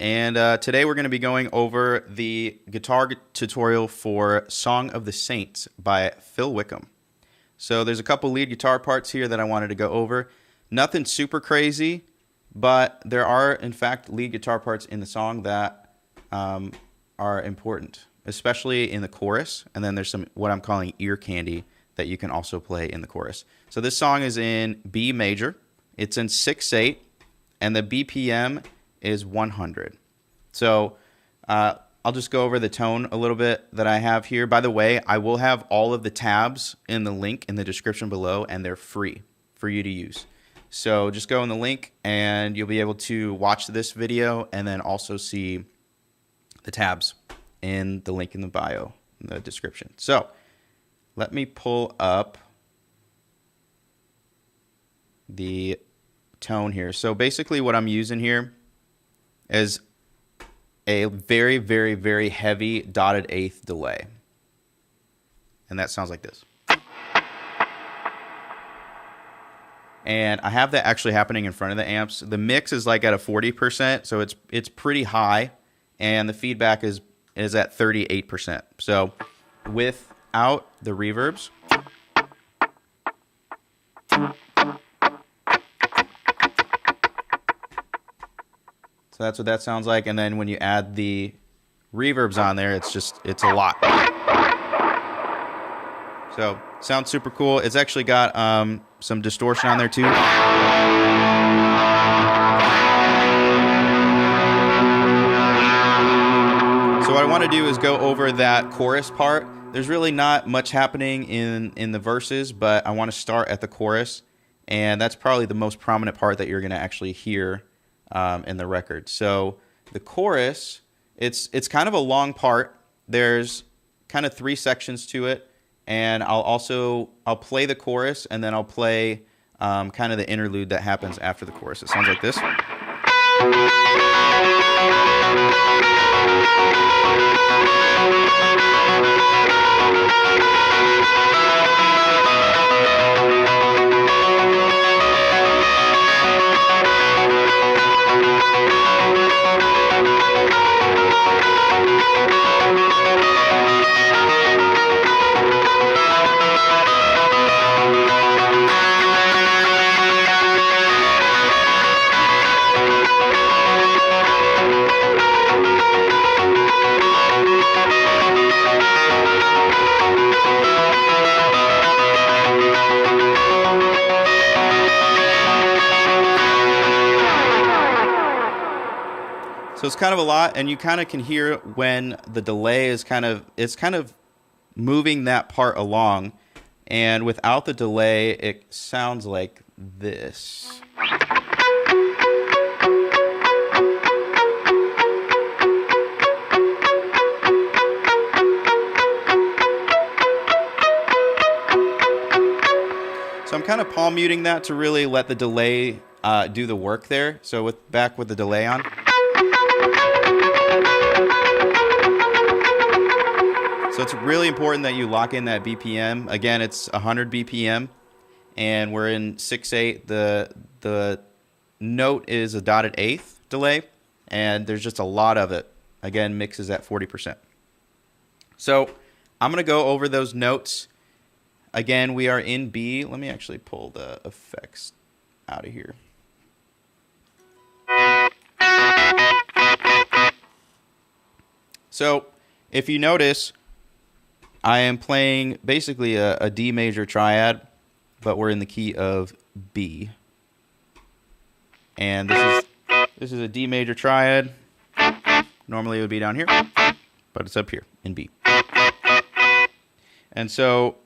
and today we're going to be going over the guitar tutorial for Song of the Saints by Phil Wickham. So there's a couple lead guitar parts here that I wanted to go over. Nothing super crazy, but there are in fact lead guitar parts in the song that are important, especially in the chorus, and then there's some what I'm calling ear candy that you can also play in the chorus. So this song is in B major, it's in 6/8, and the BPM is 100. So I'll just go over the tone a little bit that I have here. By the way, I will have all of the tabs in the link in the description below, and they're free for you to use. So just go in the link and you'll be able to watch this video and then also see the tabs in the link in the bio, in the description. So let me pull up the tone here. So basically what I'm using here is a very, very, very heavy dotted eighth delay. And that sounds like this. And I have that actually happening in front of the amps. The mix is like at a 40%, so it's pretty high, and the feedback is at 38%. So without the reverbs, so that's what that sounds like. And then when you add the reverbs on there, it's a lot. So sounds super cool. It's actually got some distortion on there too. So what I want to do is go over that chorus part. There's really not much happening in the verses, but I want to start at the chorus, and that's probably the most prominent part that you're going to actually hear in the record. So the chorus, it's kind of a long part. There's kind of 3 sections to it. And I'll play the chorus, and then I'll play kind of the interlude that happens after the chorus. It sounds like this. So it's kind of a lot, and you kind of can hear when the delay is kind of moving that part along, and without the delay, it sounds like this. So I'm kind of palm muting that to really let the delay do the work there. So back with the delay on. So it's really important that you lock in that BPM. Again, it's 100 BPM, and we're in 6/8. The note is a dotted eighth delay, and there's just a lot of it. Again, mix is at 40%. So I'm going to go over those notes. Again, we are in B. Let me actually pull the effects out of here. So if you notice, I am playing basically a D major triad, but we're in the key of B. And this is a D major triad. Normally it would be down here, but it's up here in B. And so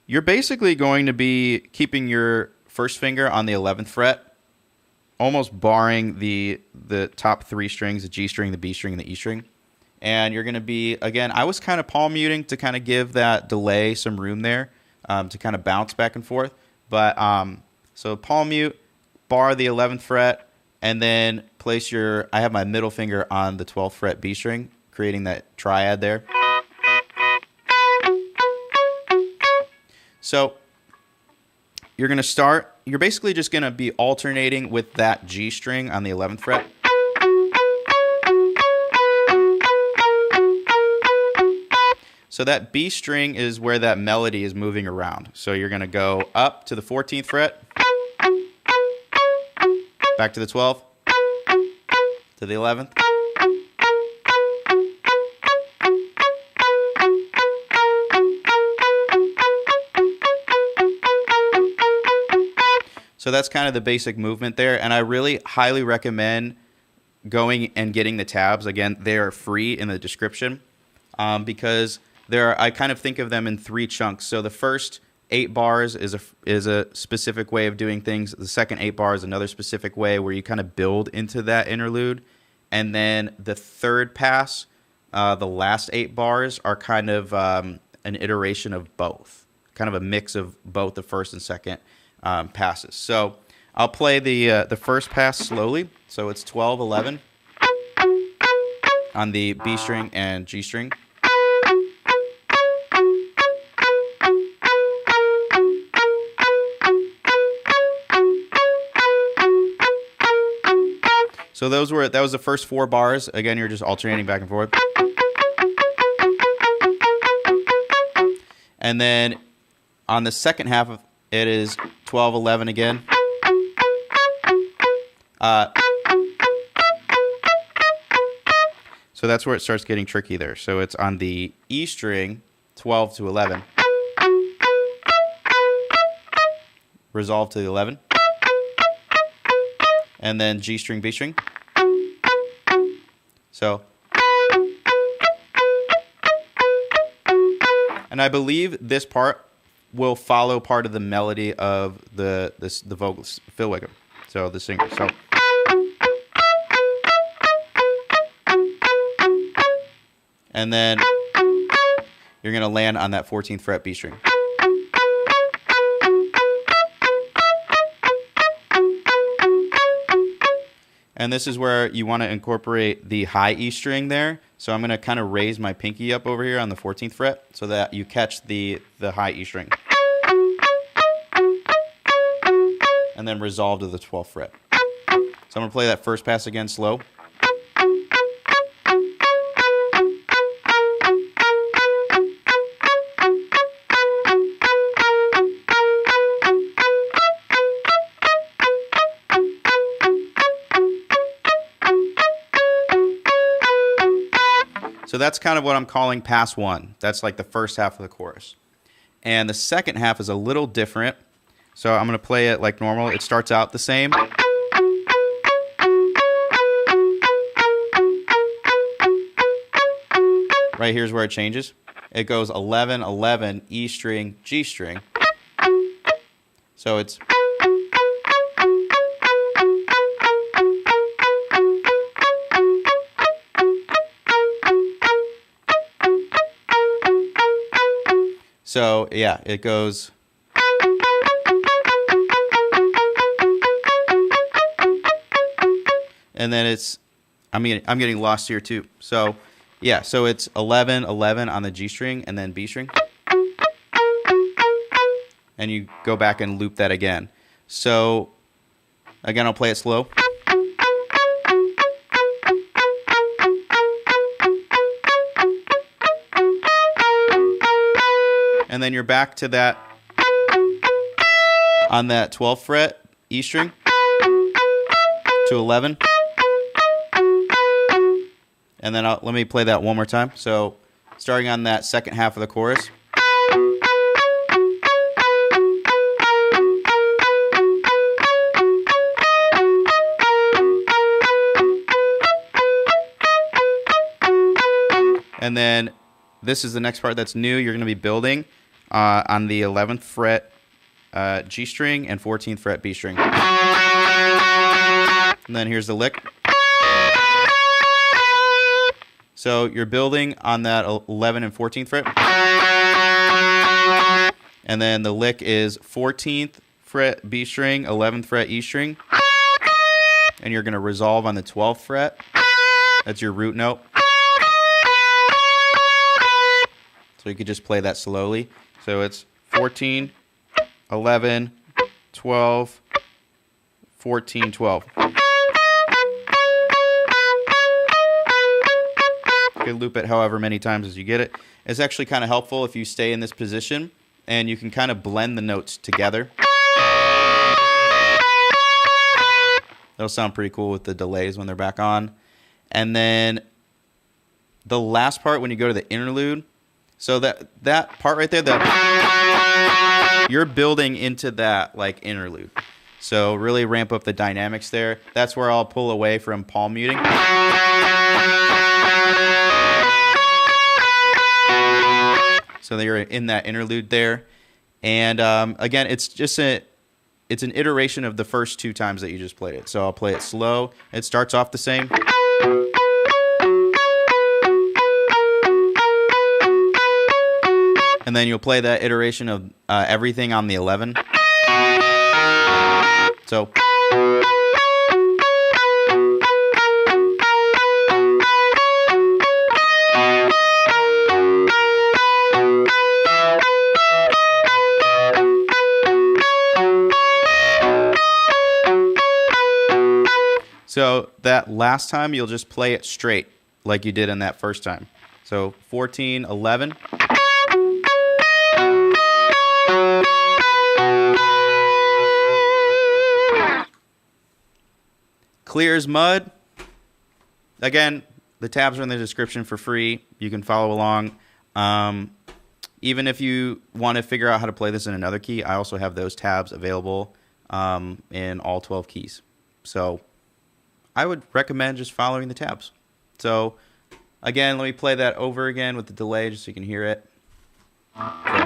you're basically going to be keeping your first finger on the 11th fret, almost barring the top 3 strings, the G string, the B string, and the E string. And you're going to be, again, I was kind of palm muting to kind of give that delay some room there to kind of bounce back and forth. But so palm mute, bar the 11th fret, and then place I have my middle finger on the 12th fret B string, creating that triad there. So you're going to start, you're basically just going to be alternating with that G string on the 11th fret. So that B string is where that melody is moving around. So you're going to go up to the 14th fret, back to the 12th, to the 11th. So that's kind of the basic movement there, and I really highly recommend going and getting the tabs. Again, they are free in the description, because I kind of think of them in 3 chunks. So the first 8 bars is a specific way of doing things. The second 8 bars is another specific way where you kind of build into that interlude, and then the third pass, the last 8 bars are kind of an iteration of both, kind of a mix of both the first and second passes. So I'll play the first pass slowly. So it's 12, 11 on the B string and G string. So that was the first 4 bars. Again, you're just alternating back and forth. And then on the second half of it is 12, 11 again. So that's where it starts getting tricky there. So it's on the E string, 12 to 11. Resolve to the 11. And then G string, B string. So, and I believe this part will follow part of the melody of the vocalist, Phil Wickham, so the singer. So, and then you're going to land on that 14th fret B string. And this is where you want to incorporate the high E string there. So I'm going to kind of raise my pinky up over here on the 14th fret so that you catch the high E string. And then resolve to the 12th fret. So I'm going to play that first pass again slow. So that's kind of what I'm calling pass 1. That's like the first half of the chorus. And the second half is a little different. So I'm going to play it like normal. It starts out the same. Right here's where it changes. It goes 11, 11, E string, G string. So it's... So, yeah, it goes... And then it's... I'm getting lost here, too. So, yeah, so it's 11, 11 on the G string and then B string. And you go back and loop that again. So, again, I'll play it slow. And then you're back to that on that 12th fret E string to 11. And then let me play that one more time. So starting on that second half of the chorus. And then this is the next part that's new. You're going to be building on the 11th fret G string and 14th fret B string. And then here's the lick. So you're building on that 11 and 14th fret. And then the lick is 14th fret B string, 11th fret E string. And you're going to resolve on the 12th fret. That's your root note. So you could just play that slowly. So it's 14, 11, 12, 14, 12. You can loop it however many times as you get it. It's actually kind of helpful if you stay in this position, and you can kind of blend the notes together. That'll sound pretty cool with the delays when they're back on. And then the last part, when you go to the interlude, so that part right there, that you're building into that like interlude. So really ramp up the dynamics there. That's where I'll pull away from palm muting. So you're in that interlude there. And again, it's an iteration of the first 2 times that you just played it. So I'll play it slow. It starts off the same. And then you'll play that iteration of everything on the 11. So. So that last time, you'll just play it straight like you did in that first time. So 14, 11. Clear as mud. Again, the tabs are in the description for free. You can follow along. Even if you want to figure out how to play this in another key, I also have those tabs available in all 12 keys. So I would recommend just following the tabs. So again, let me play that over again with the delay just so you can hear it. Okay.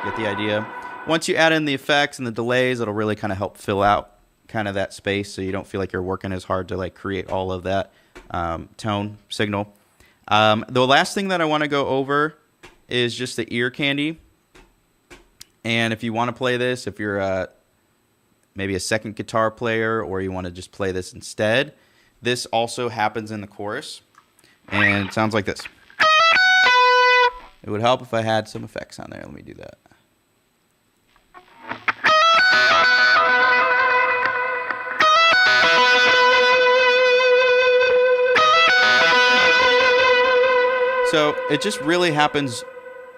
Get the idea. Once you add in the effects and the delays, it'll really kind of help fill out kind of that space, so you don't feel like you're working as hard to like create all of that tone signal. The last thing that I want to go over is just the ear candy. And if you want to play this, if you're maybe a second guitar player, or you want to just play this instead, this also happens in the chorus, and it sounds like this. It would help if I had some effects on there. Let me do that. So it just really happens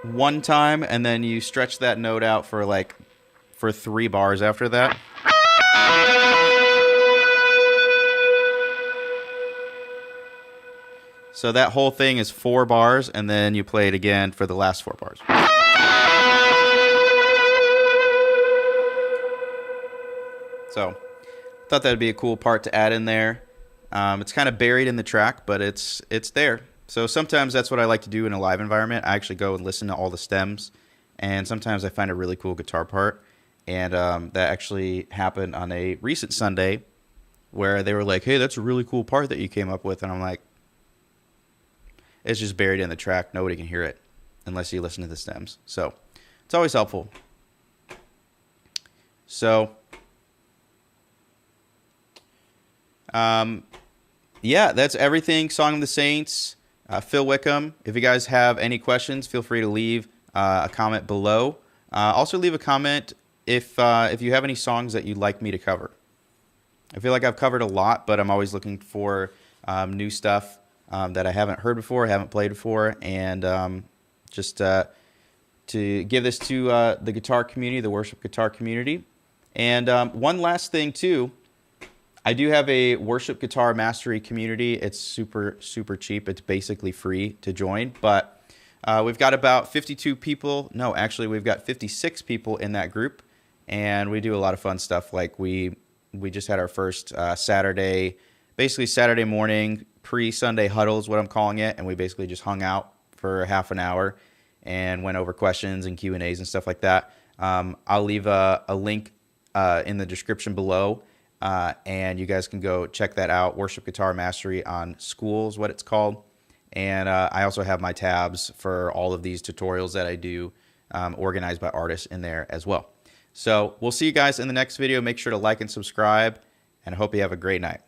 one time, and then you stretch that note out for 3 bars after that. So that whole thing is 4 bars, and then you play it again for the last 4 bars. So thought that'd be a cool part to add in there. It's kind of buried in the track, but it's there. So sometimes that's what I like to do in a live environment. I actually go and listen to all the stems, and sometimes I find a really cool guitar part. And that actually happened on a recent Sunday where they were like, hey, that's a really cool part that you came up with. And I'm like, it's just buried in the track. Nobody can hear it unless you listen to the stems. So it's always helpful. So, yeah, that's everything. Song of the Saints. Phil Wickham. If you guys have any questions, feel free to leave a comment below. Also leave a comment if you have any songs that you'd like me to cover. I feel like I've covered a lot, but I'm always looking for new stuff that I haven't heard before, haven't played before, and just to give this to the guitar community, the worship guitar community. And one last thing too, I do have a worship guitar mastery community. It's super, super cheap. It's basically free to join, but we've got about 52 people. No, actually we've got 56 people in that group, and we do a lot of fun stuff. Like we just had our first Saturday morning pre-Sunday huddle is what I'm calling it, and we basically just hung out for half an hour and went over questions and Q&As and stuff like that. I'll leave a link in the description below, and you guys can go check that out. Worship Guitar Mastery on School is what it's called. And I also have my tabs for all of these tutorials that I do, organized by artists in there as well. So we'll see you guys in the next video. Make sure to like and subscribe, and I hope you have a great night.